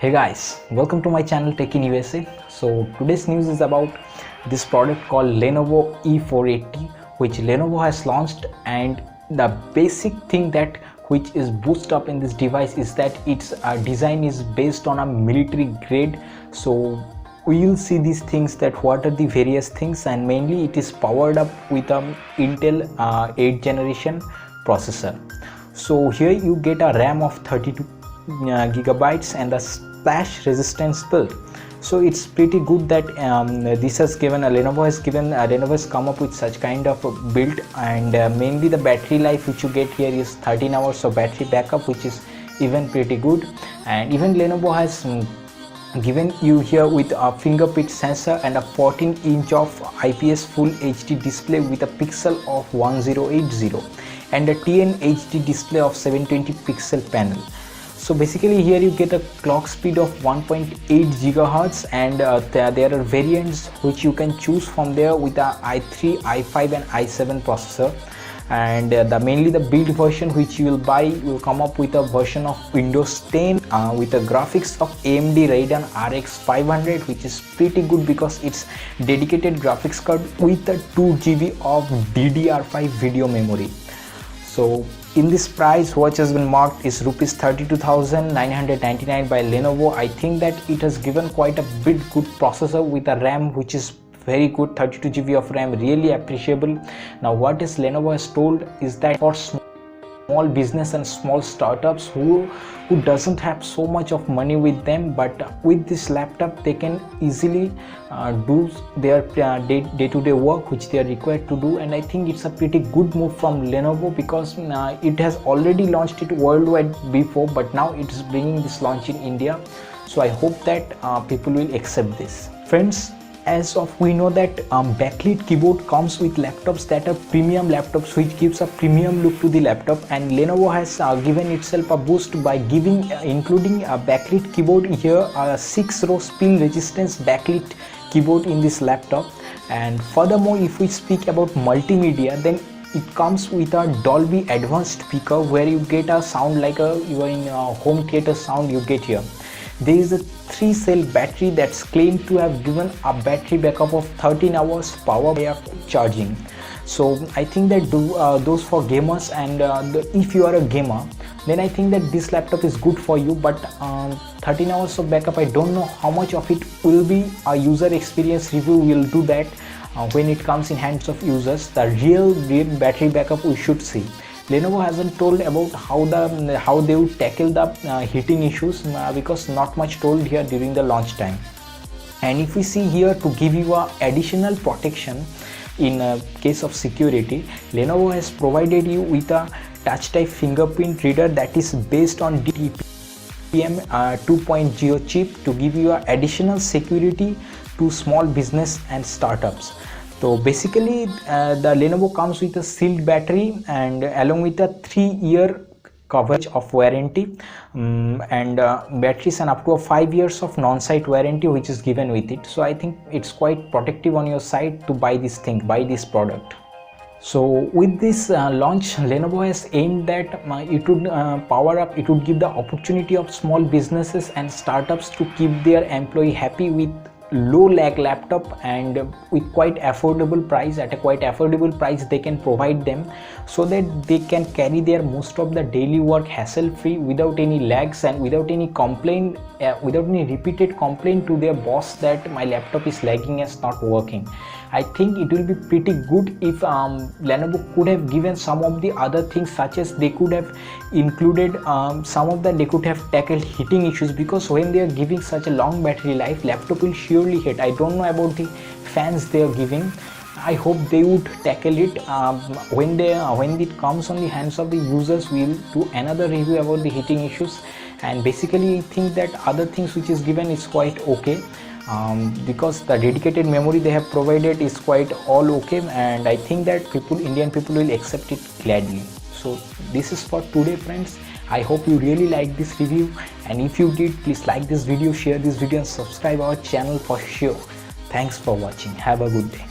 Hey guys, welcome to my channel Tech in USA. So today's news is about this product called Lenovo E480, which Lenovo has launched, and the basic thing that which is boosted up in this device is that its design is based on a military grade. So we will see these things, that what are the various things, and mainly it is powered up with an Intel 8th generation processor. So here you get a RAM of 32 gigabytes and a splash resistance build. So it's pretty good that this has given Lenovo has come up with such kind of a build, and mainly the battery life which you get here is 13 hours of battery backup, which is even pretty good. And even Lenovo has given you here with a fingerprint sensor and a 14-inch of IPS Full HD display with a pixel of 1080 and a TN HD display of 720 pixel panel. So basically here you get a clock speed of 1.8 gigahertz, and there are variants which you can choose from there with a i3, i5 and i7 processor. And mainly the build version which you will buy will come up with a version of Windows 10 with the graphics of AMD Radeon RX 500, which is pretty good because it's dedicated graphics card with a 2 GB of DDR5 video memory. So in this price, what has been marked is rupees 32,999 by Lenovo. I think that it has given quite a bit good processor with a RAM which is very good, 32 GB of RAM, really appreciable. Now what is Lenovo has told is that for small business and small startups who doesn't have so much of money with them, but with this laptop they can easily do their day-to-day work which they are required to do. And I think it's a pretty good move from Lenovo because it has already launched it worldwide before, but now it is bringing this launch in India. So I hope that people will accept this. Friends, as of we know that backlit keyboard comes with laptops that are premium laptops, which gives a premium look to the laptop, and Lenovo has given itself a boost by including a backlit keyboard here, a 6-row spill resistance backlit keyboard in this laptop. And furthermore, if we speak about multimedia, then it comes with a Dolby Advanced speaker where you get a sound like you are in a home theater sound you get here. There is a 3-cell battery that's claimed to have given a battery backup of 13 hours power by charging. So I think that those for gamers, and if you are a gamer, then I think that this laptop is good for you. But 13 hours of backup, I don't know how much of it will be a user experience review. Will do that when it comes in hands of users. The real battery backup we should see. Lenovo hasn't told about how they would tackle the heating issues because not much told here during the launch time. And if we see here, to give you a additional protection in case of security, Lenovo has provided you with a touch type fingerprint reader that is based on dTPM 2.0 chip to give you additional security to small business and startups. So basically the Lenovo comes with a sealed battery and along with a 3-year coverage of warranty and batteries, and up to 5 years of non-site warranty which is given with it. So I think it's quite protective on your side to buy this product. So with this launch, Lenovo has aimed that it would power up, it would give the opportunity of small businesses and startups to keep their employee happy with low lag laptop, and with quite affordable price. At a quite affordable price they can provide them, so that they can carry their most of the daily work hassle free without any lags and without any complaint, without any repeated complaint to their boss that my laptop is lagging and not working. I think it will be pretty good if Lenovo could have given some of the other things, such as they could have included they could have tackled heating issues, because when they are giving such a long battery life, laptop will surely hit. I don't know about the fans they are giving. I hope they would tackle it when it comes on the hands of the users. We'll do another review about the heating issues, and basically I think that other things which is given is quite okay. Because the dedicated memory they have provided is quite all okay, and I think that Indian people will accept it gladly. So this is for today, friends. I hope you really like this review, and if you did, please like this video, share this video and subscribe our channel for sure. Thanks for watching. Have a good day.